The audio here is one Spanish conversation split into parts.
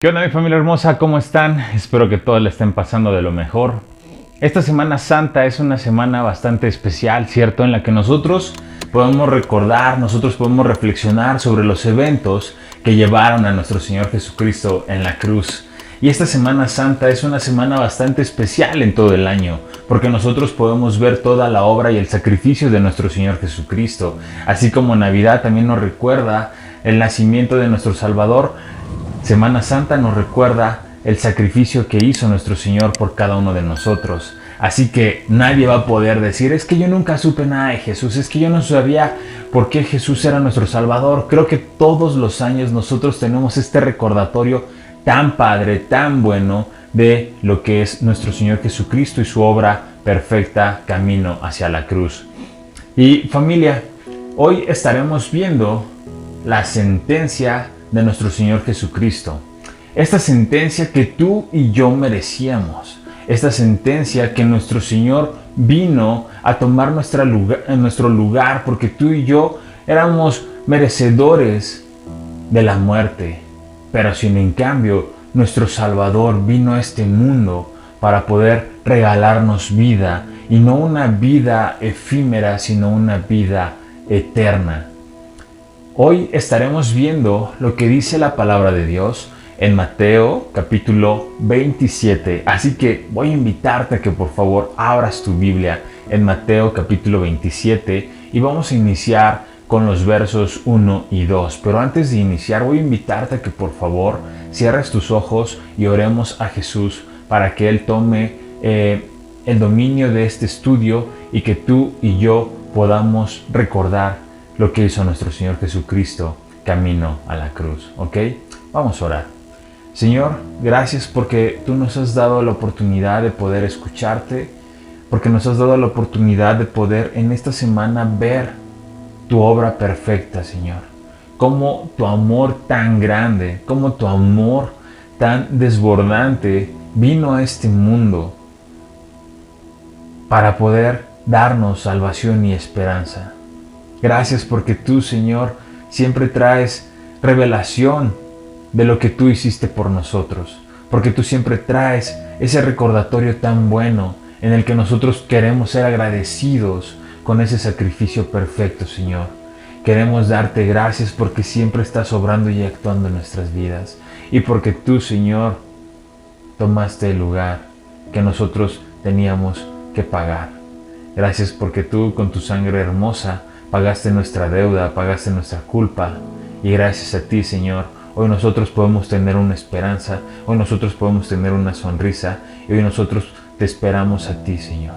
¿Qué onda, mi familia hermosa? ¿Cómo están? Espero que todos le estén pasando de lo mejor. Esta Semana Santa es una semana bastante especial, ¿cierto? En la que nosotros podemos recordar, nosotros podemos reflexionar sobre los eventos que llevaron a nuestro Señor Jesucristo en la cruz. Y esta Semana Santa es una semana bastante especial en todo el año, porque nosotros podemos ver toda la obra y el sacrificio de nuestro Señor Jesucristo. Así como Navidad también nos recuerda el nacimiento de nuestro Salvador, Semana Santa nos recuerda el sacrificio que hizo nuestro Señor por cada uno de nosotros. Así que nadie va a poder decir, es que yo nunca supe nada de Jesús, es que yo no sabía por qué Jesús era nuestro Salvador. Creo que todos los años nosotros tenemos este recordatorio tan padre, tan bueno de lo que es nuestro Señor Jesucristo y su obra perfecta camino hacia la cruz. Y familia, hoy estaremos viendo la sentencia de nuestro Señor Jesucristo. Esta sentencia que tú y yo merecíamos. Esta sentencia que nuestro Señor vino a tomar nuestro lugar porque tú y yo éramos merecedores de la muerte. Pero sin en cambio, nuestro Salvador vino a este mundo para poder regalarnos vida. Y no una vida efímera, sino una vida eterna. Hoy estaremos viendo lo que dice la palabra de Dios en Mateo capítulo 27. Así que voy a invitarte a que por favor abras tu Biblia en Mateo capítulo 27 y vamos a iniciar con los versos 1 y 2. Pero antes de iniciar voy a invitarte a que por favor cierres tus ojos y oremos a Jesús para que Él tome el dominio de este estudio y que tú y yo podamos recordar lo que hizo nuestro Señor Jesucristo camino a la cruz, ¿ok? Vamos a orar. Señor, gracias porque tú nos has dado la oportunidad de poder escucharte, porque nos has dado la oportunidad de poder en esta semana ver tu obra perfecta, Señor. Cómo tu amor tan grande, cómo tu amor tan desbordante vino a este mundo para poder darnos salvación y esperanza. Gracias porque tú, Señor, siempre traes revelación de lo que tú hiciste por nosotros. Porque tú siempre traes ese recordatorio tan bueno en el que nosotros queremos ser agradecidos con ese sacrificio perfecto, Señor. Queremos darte gracias porque siempre estás obrando y actuando en nuestras vidas. Y porque tú, Señor, tomaste el lugar que nosotros teníamos que pagar. Gracias porque tú, con tu sangre hermosa, pagaste nuestra deuda, pagaste nuestra culpa. Y gracias a ti, Señor, hoy nosotros podemos tener una esperanza, hoy nosotros podemos tener una sonrisa, y hoy nosotros te esperamos a ti, Señor.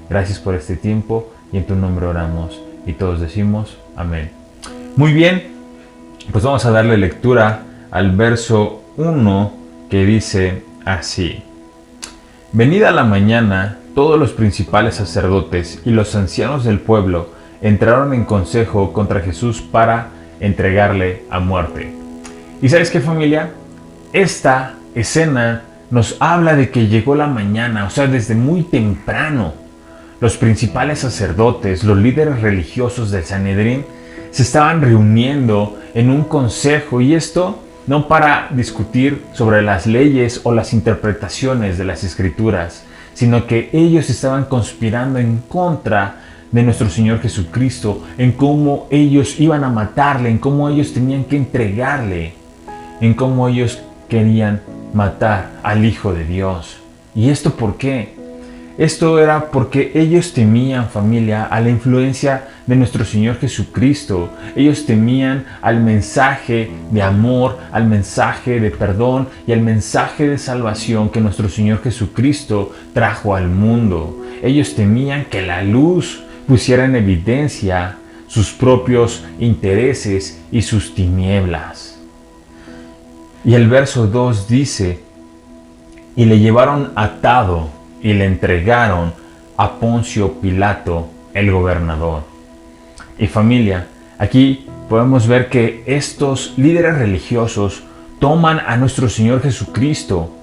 Gracias por este tiempo, y en tu nombre oramos, y todos decimos amén. Muy bien, pues vamos a darle lectura al verso 1 que dice así. Venida la mañana, todos los principales sacerdotes y los ancianos del pueblo entraron en consejo contra Jesús para entregarle a muerte. ¿Y sabes qué, familia? Esta escena nos habla de que llegó la mañana, o sea, desde muy temprano. Los principales sacerdotes, los líderes religiosos del Sanedrín, se estaban reuniendo en un consejo, y esto no para discutir sobre las leyes o las interpretaciones de las Escrituras, sino que ellos estaban conspirando en contra de nuestro Señor Jesucristo, en cómo ellos iban a matarle, en cómo ellos tenían que entregarle, en cómo ellos querían matar al Hijo de Dios. ¿Y esto por qué? Esto era porque ellos temían, familia, a la influencia de nuestro Señor Jesucristo. Ellos temían al mensaje de amor, al mensaje de perdón y al mensaje de salvación que nuestro Señor Jesucristo trajo al mundo. Ellos temían que la luz pusiera en evidencia sus propios intereses y sus tinieblas. Y el verso 2 dice, y le llevaron atado y le entregaron a Poncio Pilato, el gobernador. Y familia, aquí podemos ver que estos líderes religiosos toman a nuestro Señor Jesucristo,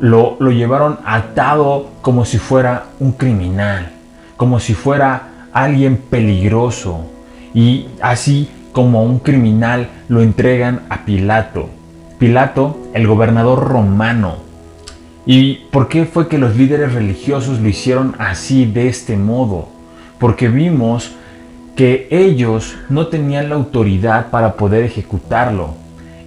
lo llevaron atado como si fuera un criminal, como si fuera alguien peligroso, y así como a un criminal lo entregan a Pilato. Pilato, el gobernador romano. ¿Y por qué fue que los líderes religiosos lo hicieron así, de este modo? Porque vimos que ellos no tenían la autoridad para poder ejecutarlo.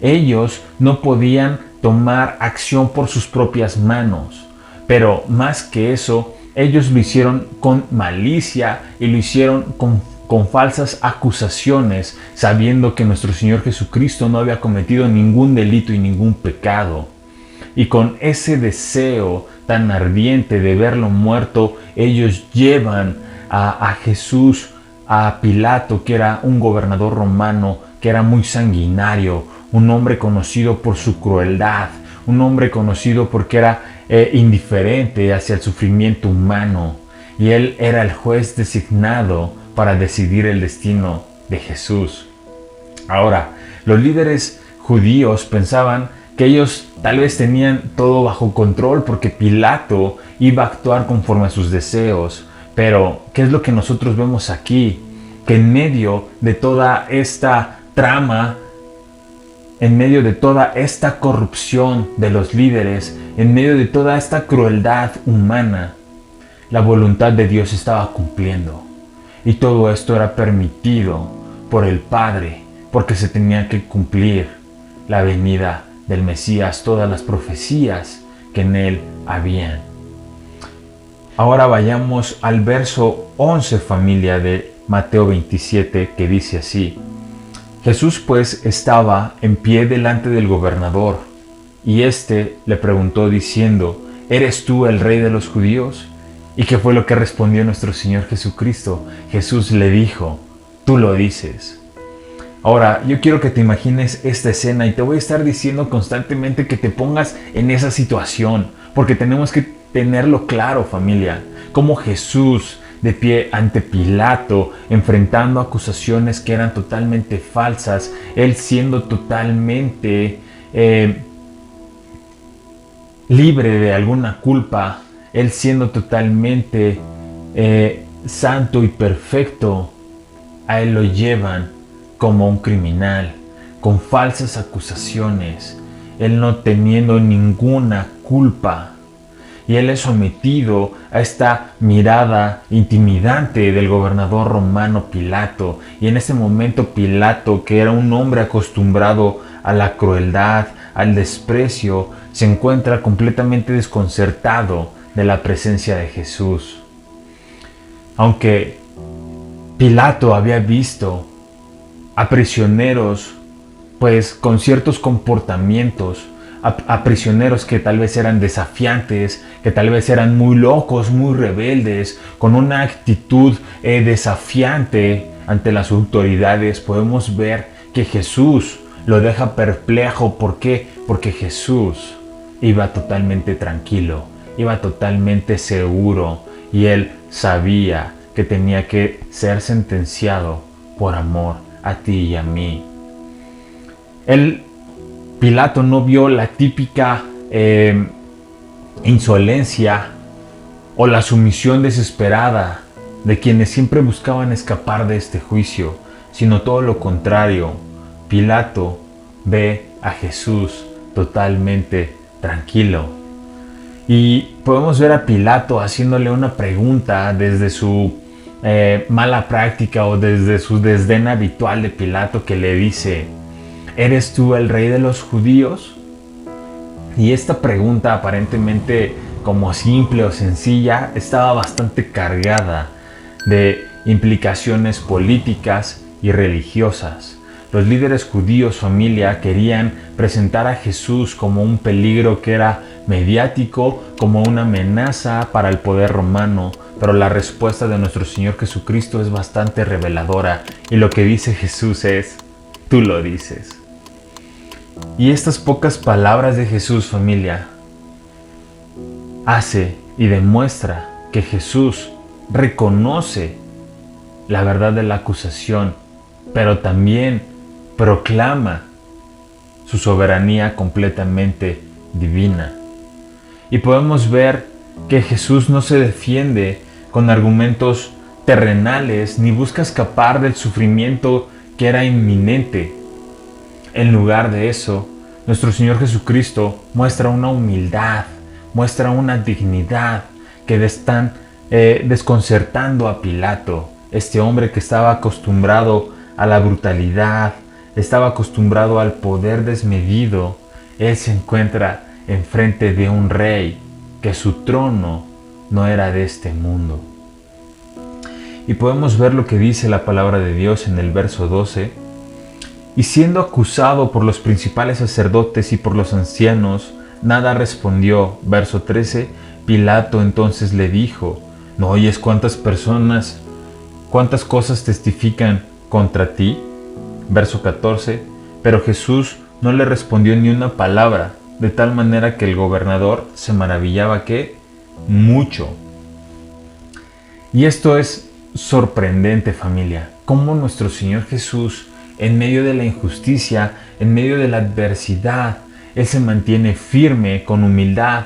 Ellos no podían tomar acción por sus propias manos. Pero más que eso, ellos lo hicieron con malicia y lo hicieron con falsas acusaciones, sabiendo que nuestro Señor Jesucristo no había cometido ningún delito y ningún pecado. Y con ese deseo tan ardiente de verlo muerto, ellos llevan a Jesús a Pilato, que era un gobernador romano, que era muy sanguinario, un hombre conocido por su crueldad, un hombre conocido porque era indiferente hacia el sufrimiento humano. Y él era el juez designado para decidir el destino de Jesús. Ahora, los líderes judíos pensaban que ellos tal vez tenían todo bajo control porque Pilato iba a actuar conforme a sus deseos. Pero, ¿qué es lo que nosotros vemos aquí? Que en medio de toda esta trama, en medio de toda esta corrupción de los líderes, en medio de toda esta crueldad humana, la voluntad de Dios estaba cumpliendo. Y todo esto era permitido por el Padre, porque se tenía que cumplir la venida del Mesías, todas las profecías que en él habían. Ahora vayamos al verso 11, familia, de Mateo 27, que dice así: Jesús pues estaba en pie delante del gobernador, y éste le preguntó diciendo: ¿Eres tú el rey de los judíos? ¿Y qué fue lo que respondió nuestro Señor Jesucristo? Jesús le dijo: tú lo dices. Ahora, yo quiero que te imagines esta escena y te voy a estar diciendo constantemente que te pongas en esa situación, porque tenemos que tenerlo claro, familia, como Jesús de pie ante Pilato, enfrentando acusaciones que eran totalmente falsas, él siendo totalmente libre de alguna culpa, él siendo totalmente santo y perfecto, a él lo llevan como un criminal, con falsas acusaciones, él no teniendo ninguna culpa. Y él es sometido a esta mirada intimidante del gobernador romano Pilato. Y en ese momento Pilato, que era un hombre acostumbrado a la crueldad, al desprecio, se encuentra completamente desconcertado de la presencia de Jesús. Aunque Pilato había visto a prisioneros pues con ciertos comportamientos, a prisioneros que tal vez eran desafiantes, que tal vez eran muy locos, muy rebeldes, con una actitud desafiante ante las autoridades, podemos ver que Jesús lo deja perplejo. ¿Por qué? Porque Jesús iba totalmente tranquilo, iba totalmente seguro, y él sabía que tenía que ser sentenciado por amor a ti y a mí. Pilato no vio la típica insolencia o la sumisión desesperada de quienes siempre buscaban escapar de este juicio, sino todo lo contrario. Pilato ve a Jesús totalmente tranquilo. Y podemos ver a Pilato haciéndole una pregunta desde su mala práctica o desde su desdén habitual de Pilato, que le dice: ¿eres tú el rey de los judíos? Y esta pregunta, aparentemente como simple o sencilla, estaba bastante cargada de implicaciones políticas y religiosas. Los líderes judíos, familia, querían presentar a Jesús como un peligro que era mediático, como una amenaza para el poder romano, pero la respuesta de nuestro Señor Jesucristo es bastante reveladora, y lo que dice Jesús es: tú lo dices. Y estas pocas palabras de Jesús, familia, hace y demuestra que Jesús reconoce la verdad de la acusación, pero también proclama su soberanía completamente divina. Y podemos ver que Jesús no se defiende con argumentos terrenales ni busca escapar del sufrimiento que era inminente. En lugar de eso, nuestro Señor Jesucristo muestra una humildad, muestra una dignidad que están desconcertando a Pilato, este hombre que estaba acostumbrado a la brutalidad, estaba acostumbrado al poder desmedido. Él se encuentra enfrente de un rey que su trono no era de este mundo. Y podemos ver lo que dice la palabra de Dios en el verso 12. Y siendo acusado por los principales sacerdotes y por los ancianos, nada respondió. Verso 13. Pilato entonces le dijo: ¿no oyes cuántas cosas testifican contra ti? Verso 14. Pero Jesús no le respondió ni una palabra, de tal manera que el gobernador se maravillaba que mucho. Y esto es sorprendente, familia, cómo nuestro Señor Jesús, en medio de la injusticia, en medio de la adversidad, Él se mantiene firme, con humildad,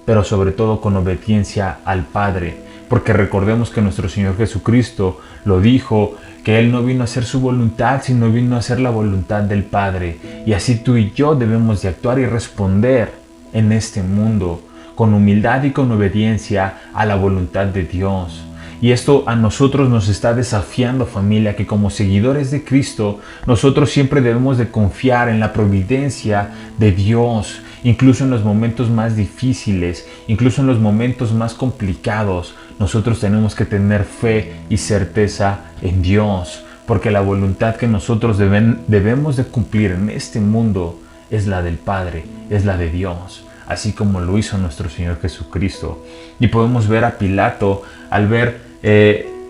pero sobre todo con obediencia al Padre. Porque recordemos que nuestro Señor Jesucristo lo dijo, que Él no vino a hacer su voluntad, sino vino a hacer la voluntad del Padre. Y así tú y yo debemos de actuar y responder en este mundo, con humildad y con obediencia a la voluntad de Dios. Y esto a nosotros nos está desafiando, familia, que como seguidores de Cristo, nosotros siempre debemos de confiar en la providencia de Dios, incluso en los momentos más difíciles, incluso en los momentos más complicados. Nosotros tenemos que tener fe y certeza en Dios, porque la voluntad que nosotros debemos de cumplir en este mundo es la del Padre, es la de Dios, así como lo hizo nuestro Señor Jesucristo. Y podemos ver a Pilato, al ver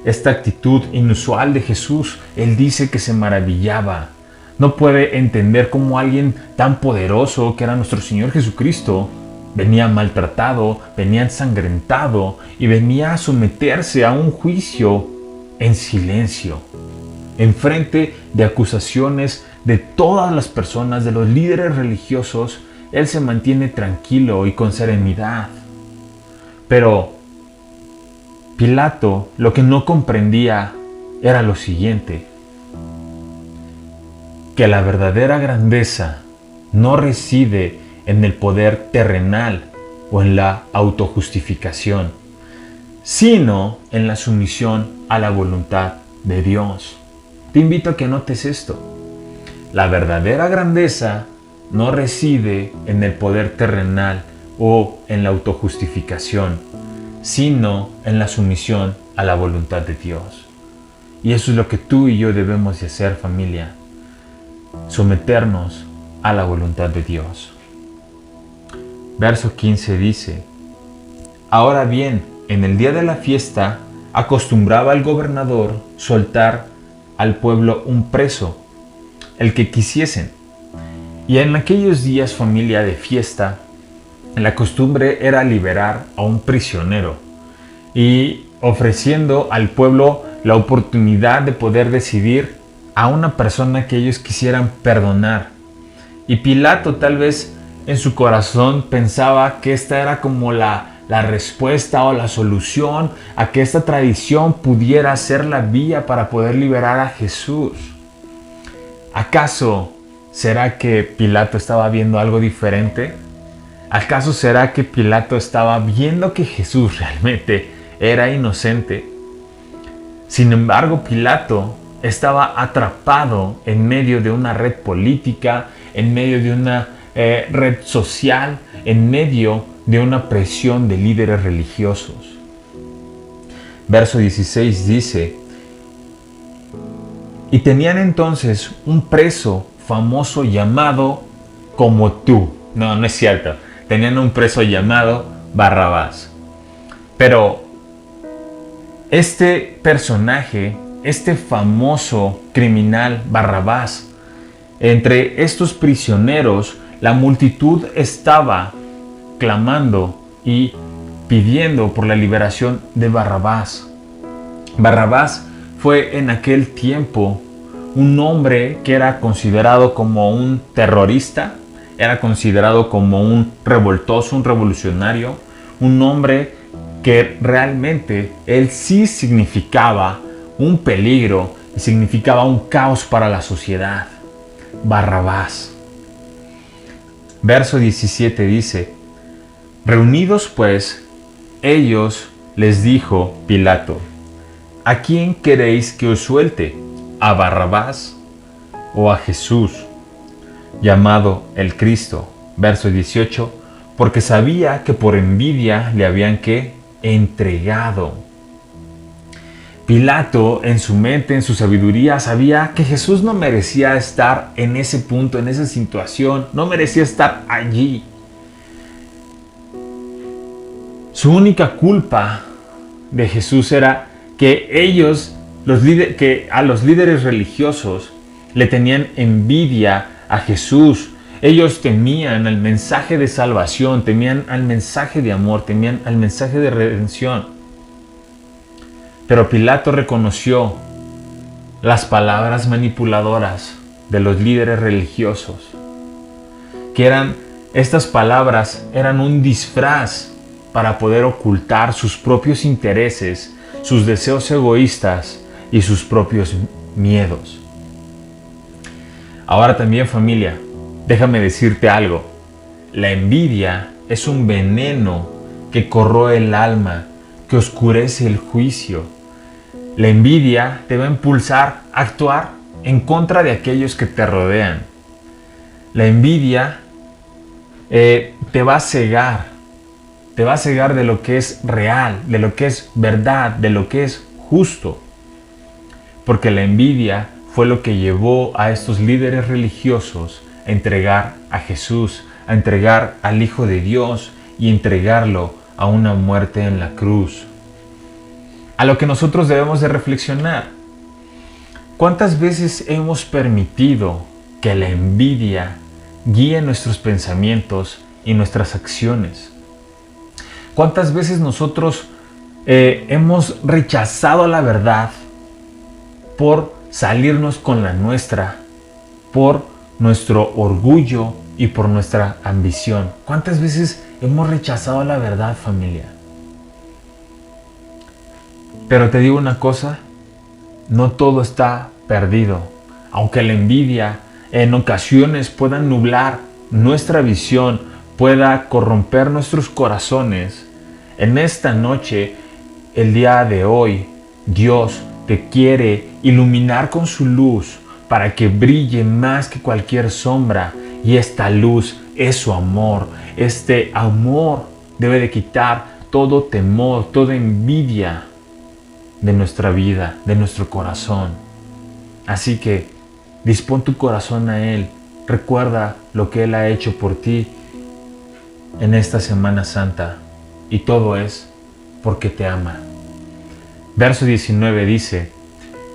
esta actitud inusual de Jesús, él dice que se maravillaba. No puede entender cómo alguien tan poderoso, que era nuestro Señor Jesucristo, venía maltratado, venía ensangrentado y venía a someterse a un juicio en silencio, en frente de acusaciones de todas las personas, de los líderes religiosos. Él se mantiene tranquilo y con serenidad. Pero Pilato lo que no comprendía era lo siguiente: que la verdadera grandeza no reside en el poder terrenal o en la autojustificación, sino en la sumisión a la voluntad de Dios. Te invito a que notes esto. La verdadera grandeza no reside en el poder terrenal o en la autojustificación, sino en la sumisión a la voluntad de Dios. Y eso es lo que tú y yo debemos de hacer, familia: someternos a la voluntad de Dios. Verso 15 dice: ahora bien, en el día de la fiesta acostumbraba el gobernador soltar al pueblo un preso, el que quisiesen. Y en aquellos días, familia, de fiesta, la costumbre era liberar a un prisionero y ofreciendo al pueblo la oportunidad de poder decidir a una persona que ellos quisieran perdonar. Y Pilato, tal vez en su corazón, pensaba que esta era como la respuesta o la solución a que esta tradición pudiera ser la vía para poder liberar a Jesús. ¿Acaso será que Pilato estaba viendo algo diferente? ¿Acaso será que Pilato estaba viendo que Jesús realmente era inocente? Sin embargo, Pilato estaba atrapado en medio de una red política, en medio de una red social, en medio de una presión de líderes religiosos. Verso 16 dice: y tenían entonces un preso famoso llamado como tú. No, no es cierto. Tenían un preso llamado Barrabás. Pero este personaje, este famoso criminal Barrabás, entre estos prisioneros, la multitud estaba clamando y pidiendo por la liberación de Barrabás. Barrabás fue en aquel tiempo un hombre que era considerado como un terrorista, era considerado como un revoltoso, un revolucionario, un hombre que realmente él sí significaba un peligro y significaba un caos para la sociedad. Barrabás. Verso 17 dice: reunidos pues, ellos les dijo Pilato: ¿a quién queréis que os suelte? ¿A Barrabás o a Jesús, llamado el Cristo? Verso 18: porque sabía que por envidia le habían ¿qué? Entregado. Pilato, en su mente, en su sabiduría, sabía que Jesús no merecía estar en ese punto, en esa situación, no merecía estar allí. Su única culpa de Jesús era que que a los líderes religiosos le tenían envidia a Jesús. Ellos temían el mensaje de salvación, temían al mensaje de amor, temían al mensaje de redención. Pero Pilato reconoció las palabras manipuladoras de los líderes religiosos, estas palabras eran un disfraz para poder ocultar sus propios intereses, sus deseos egoístas y sus propios miedos. Ahora también, familia, déjame decirte algo. La envidia es un veneno que corroe el alma, que oscurece el juicio. La envidia te va a impulsar a actuar en contra de aquellos que te rodean. La envidia te va a cegar de lo que es real, de lo que es verdad, de lo que es justo. Porque la envidia fue lo que llevó a estos líderes religiosos a entregar a Jesús, a entregar al Hijo de Dios y entregarlo a una muerte en la cruz. A lo que nosotros debemos de reflexionar: ¿cuántas veces hemos permitido que la envidia guíe nuestros pensamientos y nuestras acciones? ¿Cuántas veces nosotros hemos rechazado la verdad por salirnos con la nuestra, por nuestro orgullo y por nuestra ambición? ¿Cuántas veces hemos rechazado la verdad, familia? Pero te digo una cosa, no todo está perdido. Aunque la envidia en ocasiones pueda nublar nuestra visión, pueda corromper nuestros corazones, en esta noche, el día de hoy, Dios te quiere iluminar con su luz para que brille más que cualquier sombra. Y esta luz es su amor. Este amor debe de quitar todo temor, toda envidia de nuestra vida, de nuestro corazón. Así que dispón tu corazón a Él. Recuerda lo que Él ha hecho por ti en esta Semana Santa. Y todo es porque te ama. Verso 19 dice: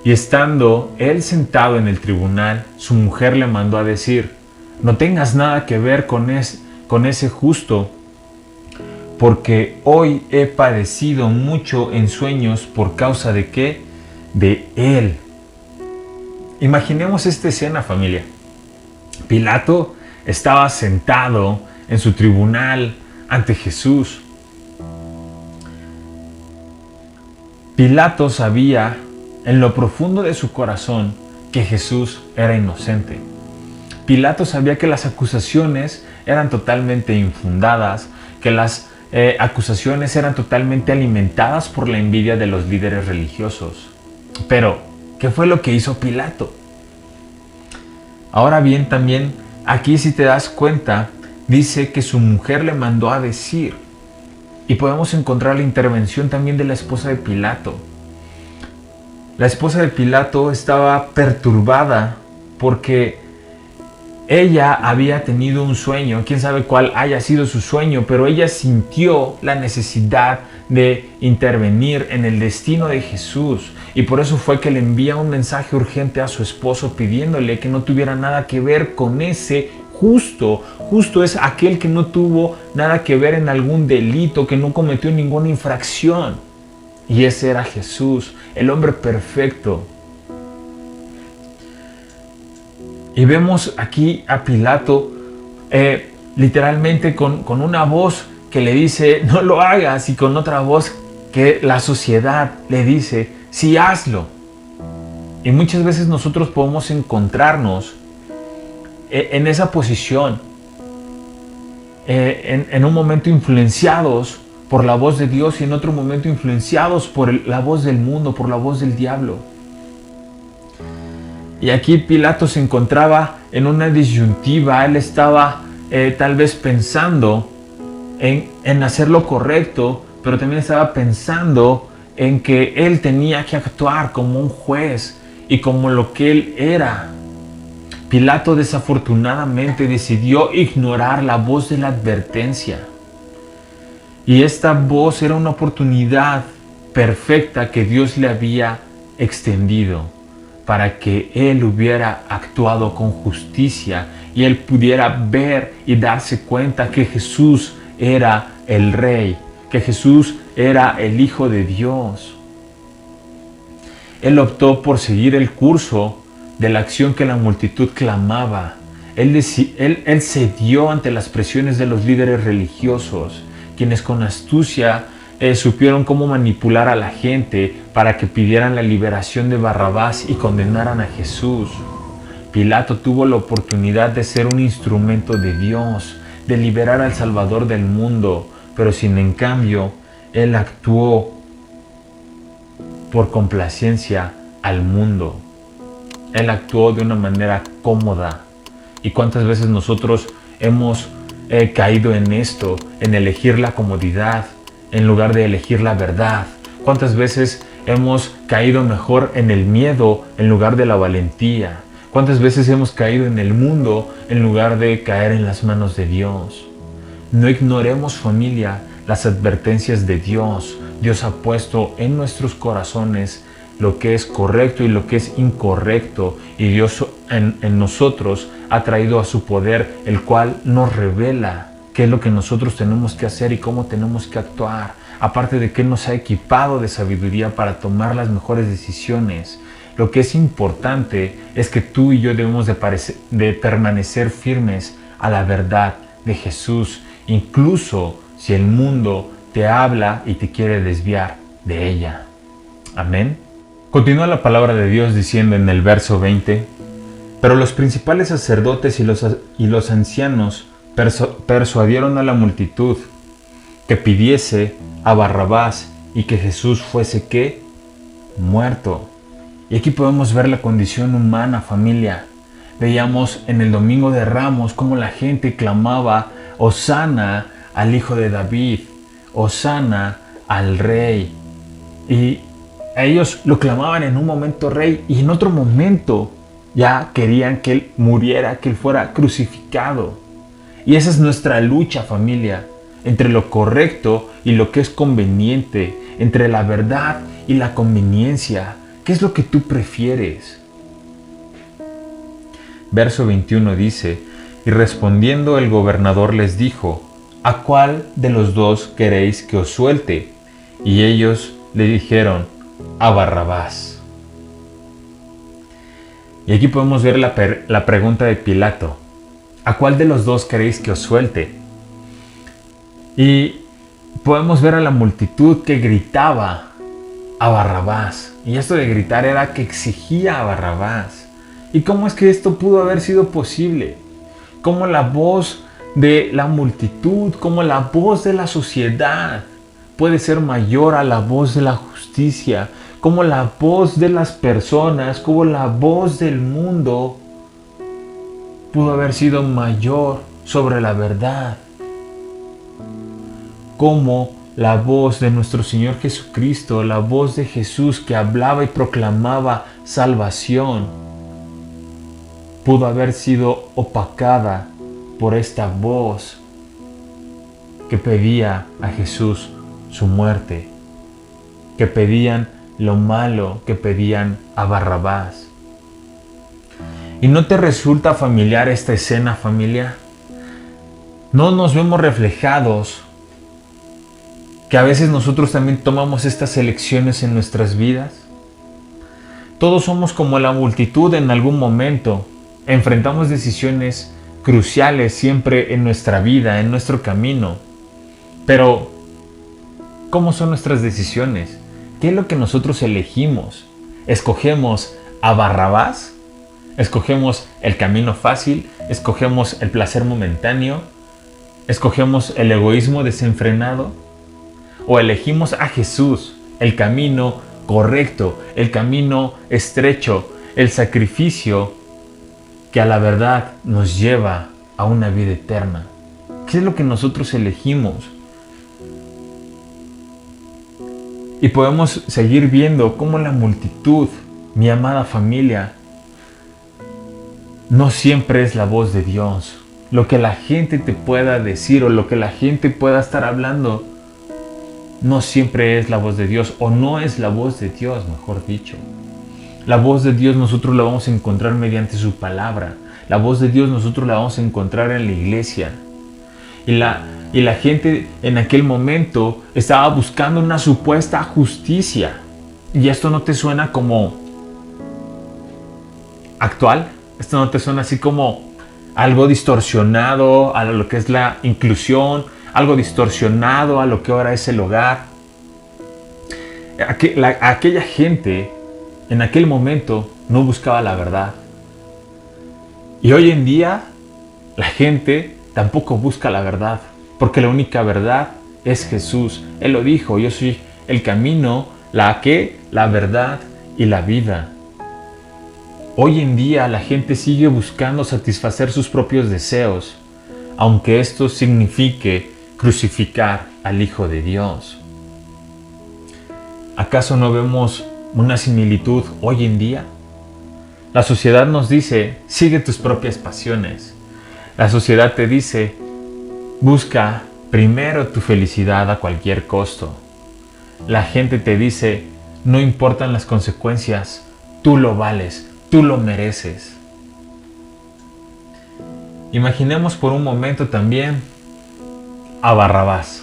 y estando Él sentado en el tribunal, su mujer le mandó a decir: no tengas nada que ver con ese justo, porque hoy he padecido mucho en sueños por causa de ¿qué? De él. Imaginemos esta escena, familia. Pilato estaba sentado en su tribunal ante Jesús. Pilato sabía en lo profundo de su corazón que Jesús era inocente. Pilato sabía que las acusaciones eran totalmente infundadas, que las acusaciones eran totalmente alimentadas por la envidia de los líderes religiosos. Pero, ¿qué fue lo que hizo Pilato? Ahora bien, también aquí, si te das cuenta, dice que su mujer le mandó a decir. Y podemos encontrar la intervención también de la esposa de Pilato. La esposa de Pilato estaba perturbada porque ella había tenido un sueño, quién sabe cuál haya sido su sueño, pero ella sintió la necesidad de intervenir en el destino de Jesús. Y por eso fue que le envía un mensaje urgente a su esposo pidiéndole que no tuviera nada que ver con ese justo. Justo es aquel que no tuvo nada que ver en algún delito, que no cometió ninguna infracción. Y ese era Jesús, el hombre perfecto. Y vemos aquí a Pilato literalmente con una voz que le dice no lo hagas, y con otra voz que la sociedad le dice sí, hazlo. Y muchas veces nosotros podemos encontrarnos en esa posición en un momento influenciados por la voz de Dios y en otro momento influenciados por la voz del mundo, por la voz del diablo. Y aquí Pilato se encontraba en una disyuntiva. Él estaba tal vez pensando en hacer lo correcto, pero también estaba pensando en que él tenía que actuar como un juez y como lo que él era. Pilato desafortunadamente decidió ignorar la voz de la advertencia. Y esta voz era una oportunidad perfecta que Dios le había extendido para que él hubiera actuado con justicia y él pudiera ver y darse cuenta que Jesús era el Rey, que Jesús era el Hijo de Dios. Él optó por seguir el curso de la acción que la multitud clamaba. Él cedió ante las presiones de los líderes religiosos, quienes con astucia supieron cómo manipular a la gente para que pidieran la liberación de Barrabás y condenaran a Jesús. Pilato tuvo la oportunidad de ser un instrumento de Dios, de liberar al Salvador del mundo, pero sin en cambio, él actuó por complacencia al mundo. Él actuó de una manera cómoda. ¿Y cuántas veces nosotros hemos caído en esto, en elegir la comodidad en lugar de elegir la verdad? ¿Cuántas veces hemos caído mejor en el miedo en lugar de la valentía? ¿Cuántas veces hemos caído en el mundo en lugar de caer en las manos de Dios? No ignoremos, familia, las advertencias de Dios. Dios ha puesto en nuestros corazones lo que es correcto y lo que es incorrecto, y Dios en nosotros ha traído a su poder, el cual nos revela qué es lo que nosotros tenemos que hacer y cómo tenemos que actuar. Aparte de que Él nos ha equipado de sabiduría para tomar las mejores decisiones. Lo que es importante es que tú y yo debemos de permanecer firmes a la verdad de Jesús, incluso si el mundo te habla y te quiere desviar de ella. Amén. Continúa la palabra de Dios diciendo en el verso 20: pero los principales sacerdotes y los ancianos persuadieron a la multitud que pidiese a Barrabás y que Jesús fuese ¿qué? Muerto. Y aquí podemos ver la condición humana, familia. Veíamos en el Domingo de Ramos cómo la gente clamaba: Hosana al Hijo de David, Hosana al Rey. Y ellos lo clamaban en un momento Rey, y en otro momento ya querían que Él muriera, que Él fuera crucificado. Y esa es nuestra lucha, familia, entre lo correcto y lo que es conveniente, entre la verdad y la conveniencia. ¿Qué es lo que tú prefieres? Verso 21 dice: y respondiendo el gobernador les dijo: ¿a cuál de los dos queréis que os suelte? Y ellos le dijeron: a Barrabás. Y aquí podemos ver la pregunta de Pilato: ¿a cuál de los dos queréis que os suelte? Y podemos ver a la multitud que gritaba a Barrabás. Y esto de gritar era que exigía a Barrabás. ¿Y cómo es que esto pudo haber sido posible? ¿Cómo la voz de la multitud, cómo la voz de la sociedad puede ser mayor a la voz de la justicia? ¿Cómo la voz de las personas, cómo la voz del mundo pudo haber sido mayor sobre la verdad? ¿Cómo la voz de nuestro Señor Jesucristo, la voz de Jesús que hablaba y proclamaba salvación, pudo haber sido opacada por esta voz que pedía a Jesús su muerte, que pedían lo malo, que pedían a Barrabás? ¿Y no te resulta familiar esta escena, familia? ¿No nos vemos reflejados que a veces nosotros también tomamos estas elecciones en nuestras vidas? Todos somos como la multitud en algún momento. Enfrentamos decisiones cruciales siempre en nuestra vida, en nuestro camino. Pero, ¿cómo son nuestras decisiones? ¿Qué es lo que nosotros elegimos? ¿Escogemos a Barrabás? ¿Escogemos el camino fácil? ¿Escogemos el placer momentáneo? ¿Escogemos el egoísmo desenfrenado? ¿O elegimos a Jesús, el camino correcto, el camino estrecho, el sacrificio que a la verdad nos lleva a una vida eterna? ¿Qué es lo que nosotros elegimos? Y podemos seguir viendo cómo la multitud, mi amada familia, no siempre es la voz de Dios. Lo que la gente te pueda decir o lo que la gente pueda estar hablando, no siempre es la voz de Dios, o no es la voz de Dios, mejor dicho. La voz de Dios nosotros la vamos a encontrar mediante su palabra. La voz de Dios nosotros la vamos a encontrar en la iglesia. Y la gente en aquel momento estaba buscando una supuesta justicia. ¿Y esto no te suena como actual? ¿Esto no te suena así como algo distorsionado a lo que es la inclusión? Algo distorsionado a lo que ahora es el hogar. Aquella gente en aquel momento no buscaba la verdad. Y hoy en día la gente tampoco busca la verdad, porque la única verdad es Jesús. Él lo dijo: yo soy el camino, la verdad y la vida. Hoy en día la gente sigue buscando satisfacer sus propios deseos, aunque esto signifique crucificar al Hijo de Dios. ¿Acaso no vemos una similitud hoy en día? La sociedad nos dice: sigue tus propias pasiones. La sociedad te dice: busca primero tu felicidad a cualquier costo. La gente te dice: no importan las consecuencias, tú lo vales, tú lo mereces. Imaginemos por un momento también a Barrabás.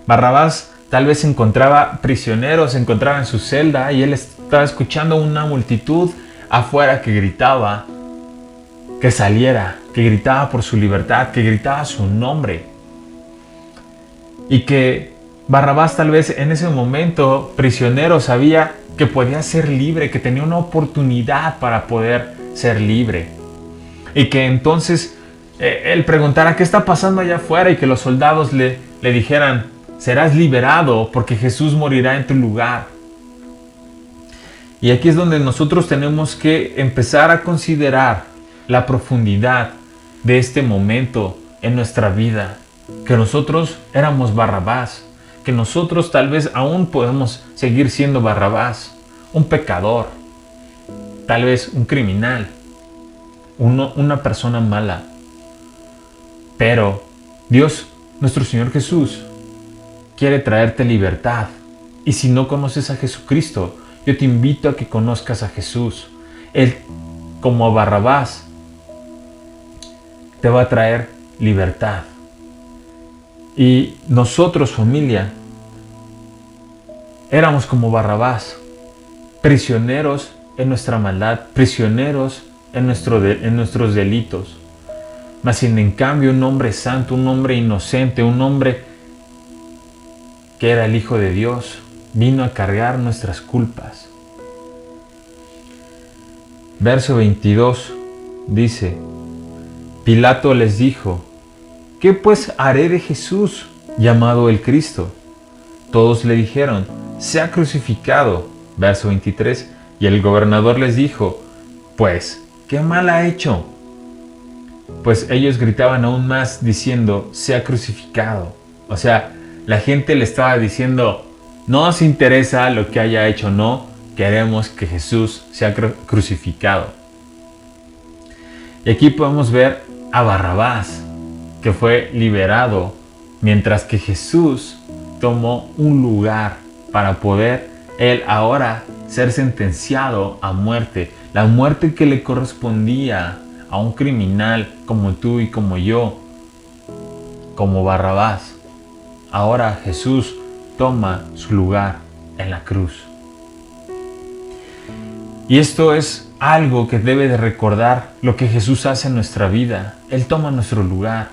Barrabás tal vez se encontraba prisionero, se encontraba en su celda y él estaba escuchando una multitud afuera que gritaba que saliera, que gritaba por su libertad, que gritaba su nombre. Y que Barrabás tal vez en ese momento prisionero sabía que podía ser libre, que tenía una oportunidad para poder ser libre. Y que entonces él preguntara: ¿qué está pasando allá afuera? Y que los soldados le dijeran: serás liberado porque Jesús morirá en tu lugar. Y aquí es donde nosotros tenemos que empezar a considerar la profundidad de este momento en nuestra vida. Que nosotros éramos Barrabás, que nosotros tal vez aún podemos seguir siendo Barrabás, un pecador, tal vez un criminal, una persona mala. Pero Dios, nuestro Señor Jesús, quiere traerte libertad. Y si no conoces a Jesucristo, yo te invito a que conozcas a Jesús. Él, como a Barrabás, te va a traer libertad. Y nosotros, familia, éramos como Barrabás, prisioneros en nuestra maldad, prisioneros en nuestros delitos. Mas sin en cambio un hombre santo, un hombre inocente, un hombre que era el Hijo de Dios, vino a cargar nuestras culpas. Verso 22 dice: Pilato les dijo: ¿qué pues haré de Jesús, llamado el Cristo? Todos le dijeron: sea crucificado. Verso 23. Y el gobernador les dijo: pues, ¿qué mal ha hecho? Pues ellos gritaban aún más diciendo: sea crucificado. O sea, la gente le estaba diciendo: no nos interesa lo que haya hecho, no, queremos que Jesús sea crucificado. Y aquí podemos ver a Barrabás, que fue liberado, mientras que Jesús tomó un lugar para poder él ahora ser sentenciado a muerte, la muerte que le correspondía a un criminal como tú y como yo, como Barrabás. Ahora Jesús toma su lugar en la cruz. Y esto es algo que debe de recordar lo que Jesús hace en nuestra vida. Él toma nuestro lugar.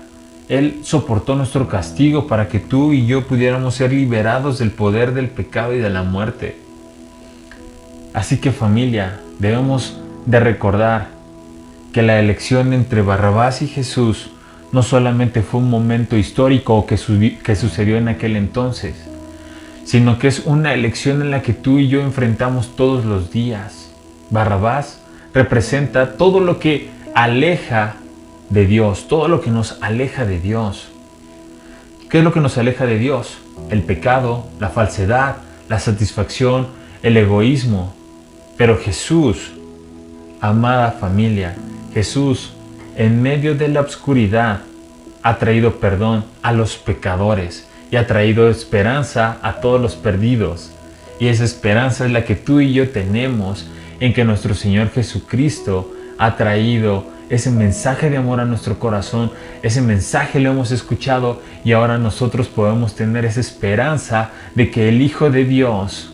Él soportó nuestro castigo para que tú y yo pudiéramos ser liberados del poder del pecado y de la muerte. Así que, familia, debemos de recordar que la elección entre Barrabás y Jesús no solamente fue un momento histórico que sucedió en aquel entonces, sino que es una elección en la que tú y yo enfrentamos todos los días. Barrabás representa todo lo que aleja de Dios, todo lo que nos aleja de Dios. ¿Qué es lo que nos aleja de Dios? El pecado, la falsedad, la satisfacción, el egoísmo. Pero Jesús, amada familia, Jesús, en medio de la oscuridad, ha traído perdón a los pecadores y ha traído esperanza a todos los perdidos. Y esa esperanza es la que tú y yo tenemos en que nuestro Señor Jesucristo ha traído ese mensaje de amor a nuestro corazón. Ese mensaje lo hemos escuchado y ahora nosotros podemos tener esa esperanza de que el Hijo de Dios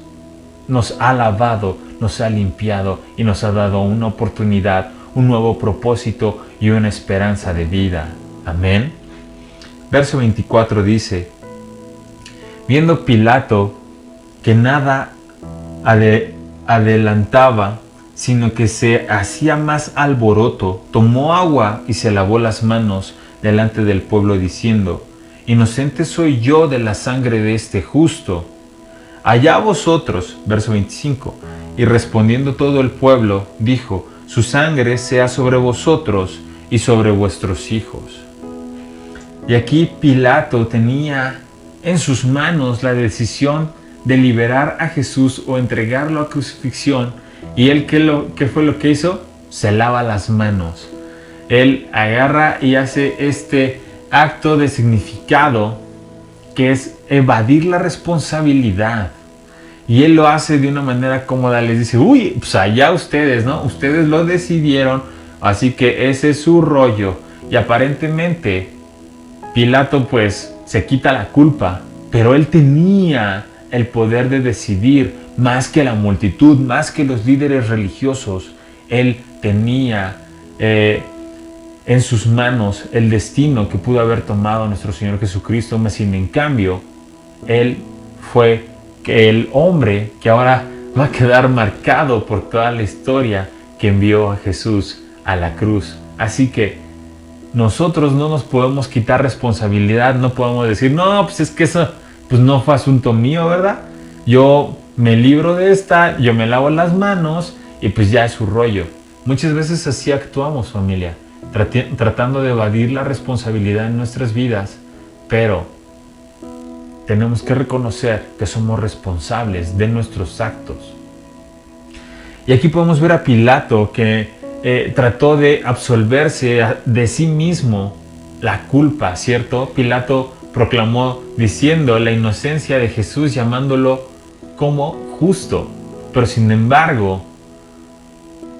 nos ha lavado, nos ha limpiado y nos ha dado una oportunidad, un nuevo propósito y una esperanza de vida. Amén. Verso 24 dice: viendo Pilato que nada adelantaba, sino que se hacía más alboroto, tomó agua y se lavó las manos delante del pueblo, diciendo: inocente soy yo de la sangre de este justo. Allá vosotros. Verso 25. Y respondiendo todo el pueblo, dijo: su sangre sea sobre vosotros y sobre vuestros hijos. Y aquí Pilato tenía en sus manos la decisión de liberar a Jesús o entregarlo a crucifixión. Y él, ¿qué fue lo que hizo? Se lava las manos. Él agarra y hace este acto de significado, que es evadir la responsabilidad. Y él lo hace de una manera cómoda. Les dice: uy, pues allá ustedes, ¿no? Ustedes lo decidieron, así que ese es su rollo. Y aparentemente Pilato pues se quita la culpa, pero él tenía el poder de decidir más que la multitud, más que los líderes religiosos. Él tenía en sus manos el destino que pudo haber tomado nuestro Señor Jesucristo, mas sin en cambio, él fue el hombre que ahora va a quedar marcado por toda la historia, que envió a Jesús a la cruz. Así que nosotros no nos podemos quitar responsabilidad, no podemos decir: no, pues es que eso pues no fue asunto mío, ¿verdad? Yo me libro de esta, yo me lavo las manos y pues ya es su rollo. Muchas veces así actuamos, familia, tratando de evadir la responsabilidad en nuestras vidas, pero tenemos que reconocer que somos responsables de nuestros actos. Y aquí podemos ver a Pilato que trató de absolverse de sí mismo la culpa, ¿cierto? Pilato proclamó diciendo la inocencia de Jesús, llamándolo como justo. Pero sin embargo,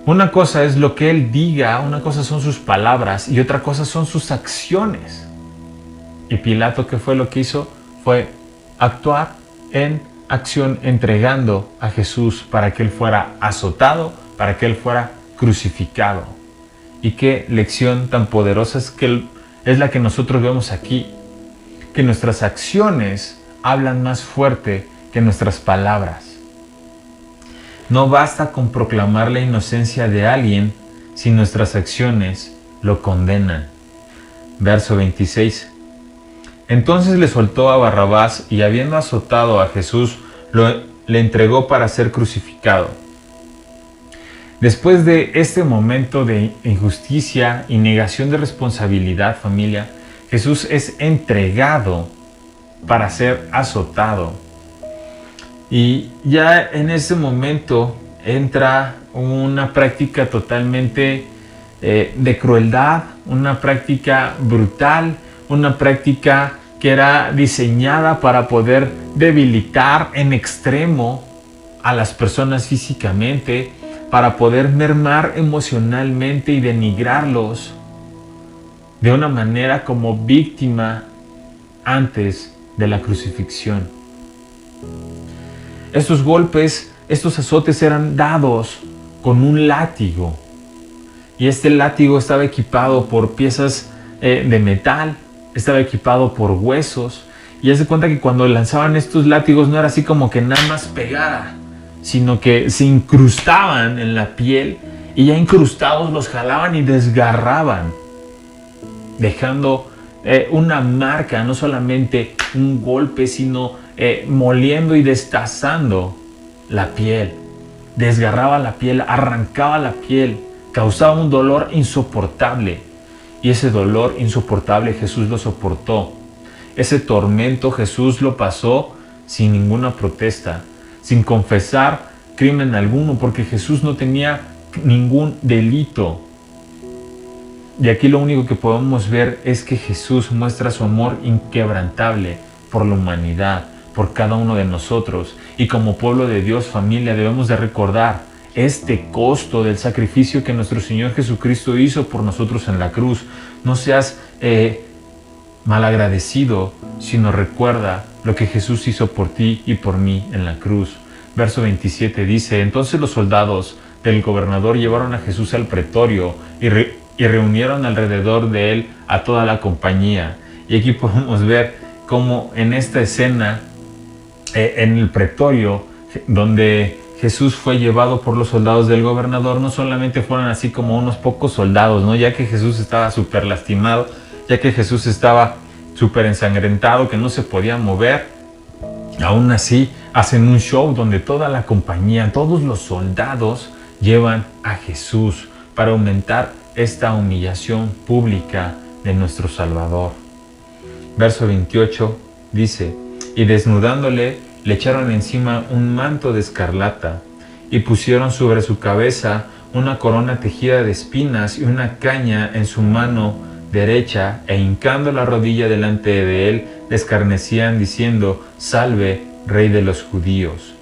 una cosa es lo que él diga, una cosa son sus palabras y otra cosa son sus acciones. Y Pilato, ¿qué fue lo que hizo? Fue actuar en acción, entregando a Jesús para que él fuera azotado, para que él fuera crucificado. Y qué lección tan poderosa es la que nosotros vemos aquí, que nuestras acciones hablan más fuerte que nuestras palabras. No basta con proclamar la inocencia de alguien si nuestras acciones lo condenan. Verso 26. Entonces le soltó a Barrabás y, habiendo azotado a Jesús, le entregó para ser crucificado. Después de este momento de injusticia y negación de responsabilidad, familia, Jesús es entregado para ser azotado. Y ya en ese momento entra una práctica totalmente de crueldad, una práctica brutal, una práctica que era diseñada para poder debilitar en extremo a las personas físicamente, para poder mermar emocionalmente y denigrarlos de una manera como víctima antes de la crucifixión. Estos golpes, estos azotes eran dados con un látigo, y este látigo estaba equipado por piezas de metal, estaba equipado por huesos, y haz de cuenta que cuando lanzaban estos látigos no era así como que nada más pegara, sino que se incrustaban en la piel, y ya incrustados los jalaban y desgarraban, dejando una marca, no solamente un golpe, sino moliendo y destazando la piel. Desgarraba la piel, arrancaba la piel, causaba un dolor insoportable. Y ese dolor insoportable Jesús lo soportó. Ese tormento Jesús lo pasó sin ninguna protesta, sin confesar crimen alguno, porque Jesús no tenía ningún delito. Y aquí lo único que podemos ver es que Jesús muestra su amor inquebrantable por la humanidad, por cada uno de nosotros. Y como pueblo de Dios, familia, debemos de recordar este costo del sacrificio que nuestro Señor Jesucristo hizo por nosotros en la cruz. No seas malagradecido, sino recuerda lo que Jesús hizo por ti y por mí en la cruz. Verso 27 dice: entonces los soldados del gobernador llevaron a Jesús al pretorio y reunieron alrededor de él a toda la compañía. Y aquí podemos ver cómo en esta escena, en el pretorio, donde Jesús fue llevado por los soldados del gobernador, no solamente fueron así como unos pocos soldados, ¿no? Ya que Jesús estaba súper lastimado, ya que Jesús estaba súper ensangrentado, que no se podía mover, aún así hacen un show donde toda la compañía, todos los soldados llevan a Jesús para aumentar esta humillación pública de nuestro Salvador. Verso 28 dice: y desnudándole, le echaron encima un manto de escarlata y pusieron sobre su cabeza una corona tejida de espinas y una caña en su mano derecha, e hincando la rodilla delante de él, le escarnecían diciendo: salve, Rey de los judíos.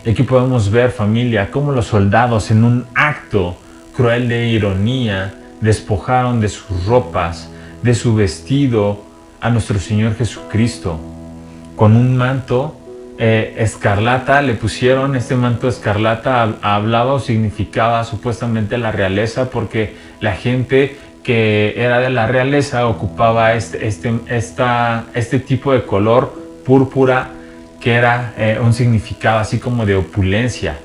Y aquí podemos ver, familia, cómo los soldados, en un acto cruel de ironía, despojaron de sus ropas, de su vestido, a nuestro Señor Jesucristo. Con un manto escarlata le pusieron. Este manto escarlata hablaba o significaba supuestamente la realeza, porque la gente que era de la realeza ocupaba este tipo de color púrpura, que era un significado así como de opulencia.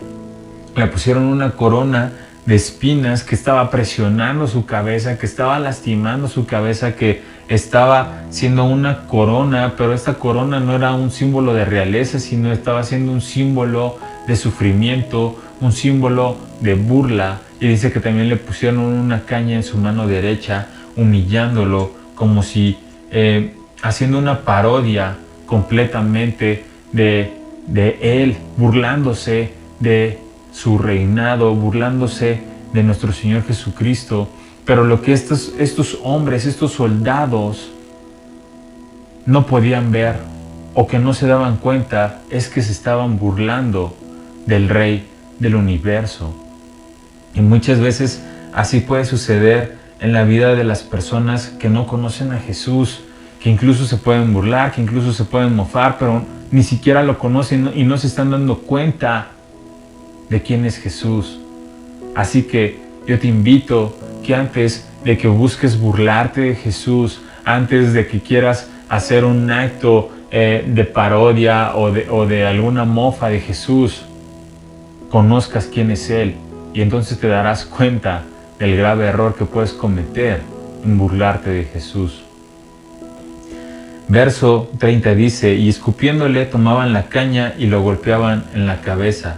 Le pusieron una corona de espinas que estaba presionando su cabeza, que estaba lastimando su cabeza, que estaba siendo una corona, pero esta corona no era un símbolo de realeza, sino estaba siendo un símbolo de sufrimiento, un símbolo de burla. Y dice que también le pusieron una caña en su mano derecha, humillándolo, como si haciendo una parodia completamente de él, burlándose de su reinado, burlándose de nuestro Señor Jesucristo. Pero lo que estos hombres, estos soldados, no podían ver, o que no se daban cuenta, es que se estaban burlando del Rey del universo. Y muchas veces así puede suceder en la vida de las personas que no conocen a Jesús, que incluso se pueden burlar, que incluso se pueden mofar, pero ni siquiera lo conocen y no se están dando cuenta de quién es Jesús. Así que yo te invito que antes de que busques burlarte de Jesús, antes de que quieras hacer un acto de parodia o de alguna mofa de Jesús, conozcas quién es Él, y entonces te darás cuenta del grave error que puedes cometer en burlarte de Jesús. Verso 30 dice: y escupiéndole tomaban la caña y lo golpeaban en la cabeza.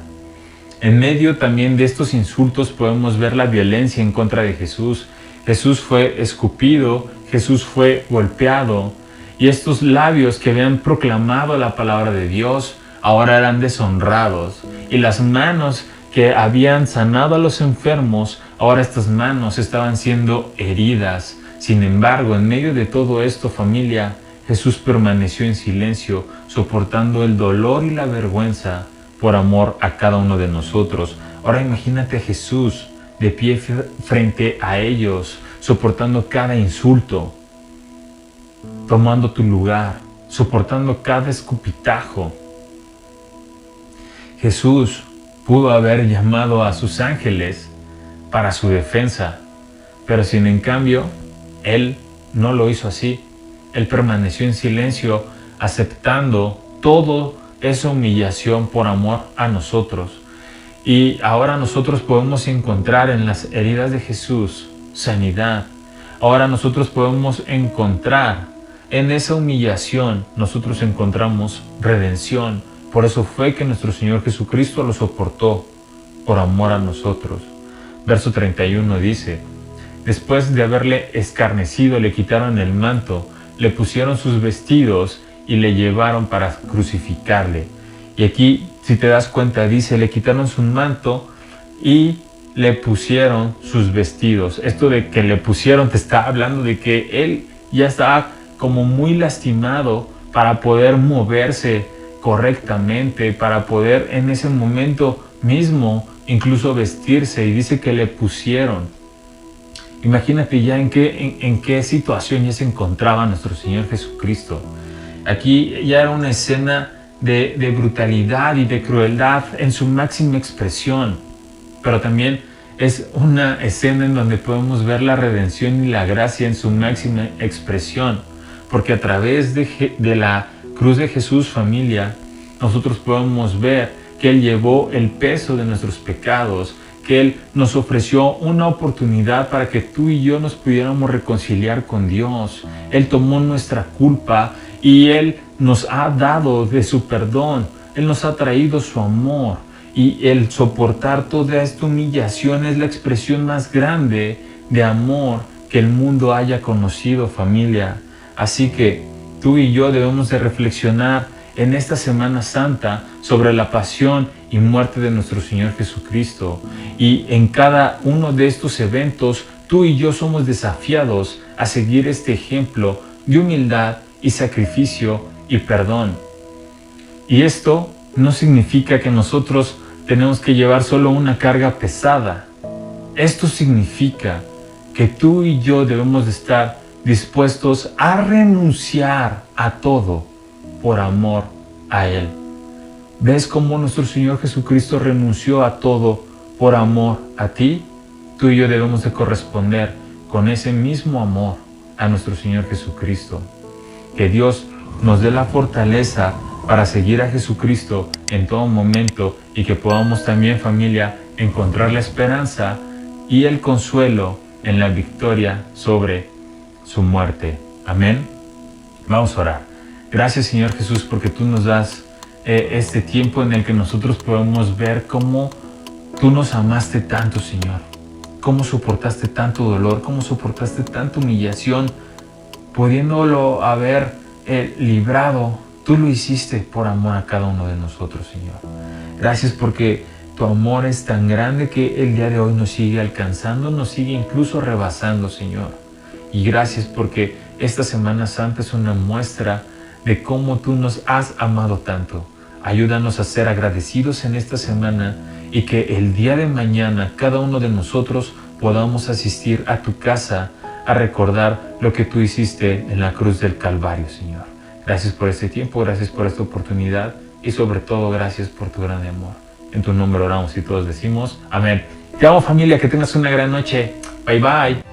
En medio también de estos insultos podemos ver la violencia en contra de Jesús. Jesús fue escupido, Jesús fue golpeado, y estos labios que habían proclamado la palabra de Dios ahora eran deshonrados, y las manos que habían sanado a los enfermos, ahora estas manos estaban siendo heridas. Sin embargo, en medio de todo esto, familia, Jesús permaneció en silencio, soportando el dolor y la vergüenza por amor a cada uno de nosotros. Ahora imagínate a Jesús de pie frente a ellos, soportando cada insulto, tomando tu lugar, soportando cada escupitajo. Jesús pudo haber llamado a sus ángeles para su defensa, pero sin en cambio, Él no lo hizo así. Él permaneció en silencio, aceptando toda esa humillación por amor a nosotros. Y ahora nosotros podemos encontrar en las heridas de Jesús sanidad. ahora nosotros podemos encontrar en esa humillación, nosotros encontramos redención. Por eso fue que nuestro Señor Jesucristo lo soportó, por amor a nosotros. Verso 31 dice: después de haberle escarnecido, le quitaron el manto, le pusieron sus vestidos y le llevaron para crucificarle. Y aquí, si te das cuenta, dice, le quitaron su manto y le pusieron sus vestidos. Esto de que le pusieron te está hablando de que él ya estaba como muy lastimado para poder moverse correctamente, para poder en ese momento mismo incluso vestirse, y dice que le pusieron. Imagínate ya en qué situación ya se encontraba nuestro Señor Jesucristo. Aquí ya era una escena de brutalidad y de crueldad en su máxima expresión, pero también es una escena en donde podemos ver la redención y la gracia en su máxima expresión, porque a través de la cruz de Jesús, familia, nosotros podemos ver que Él llevó el peso de nuestros pecados, que Él nos ofreció una oportunidad para que tú y yo nos pudiéramos reconciliar con Dios. Él tomó nuestra culpa y Él nos ha dado de su perdón. Él nos ha traído su amor. Y el soportar toda esta humillación es la expresión más grande de amor que el mundo haya conocido, familia. Así que tú y yo debemos de reflexionar en esta Semana Santa sobre la pasión y muerte de nuestro Señor Jesucristo. Y en cada uno de estos eventos, tú y yo somos desafiados a seguir este ejemplo de humildad y sacrificio y perdón. Y esto no significa que nosotros tenemos que llevar solo una carga pesada. Esto significa que tú y yo debemos de estar dispuestos a renunciar a todo por amor a Él. ¿Ves cómo nuestro Señor Jesucristo renunció a todo por amor a ti? Tú y yo debemos de corresponder con ese mismo amor a nuestro Señor Jesucristo. Que Dios nos dé la fortaleza para seguir a Jesucristo en todo momento, y que podamos también, familia, encontrar la esperanza y el consuelo en la victoria sobre su muerte. Amén. Vamos a orar. Gracias, Señor Jesús, porque tú nos das este tiempo en el que nosotros podemos ver cómo tú nos amaste tanto, Señor. Cómo soportaste tanto dolor, cómo soportaste tanta humillación, pudiéndolo haber librado. Tú lo hiciste por amor a cada uno de nosotros, Señor. Gracias porque tu amor es tan grande que el día de hoy nos sigue alcanzando, nos sigue incluso rebasando, Señor. Y gracias porque esta Semana Santa es una muestra de cómo tú nos has amado tanto. Ayúdanos a ser agradecidos en esta semana, y que el día de mañana cada uno de nosotros podamos asistir a tu casa a recordar lo que tú hiciste en la cruz del Calvario, Señor. Gracias por este tiempo, gracias por esta oportunidad, y sobre todo gracias por tu gran amor. En tu nombre oramos y todos decimos amén. Te amo, familia, que tengas una gran noche. Bye bye.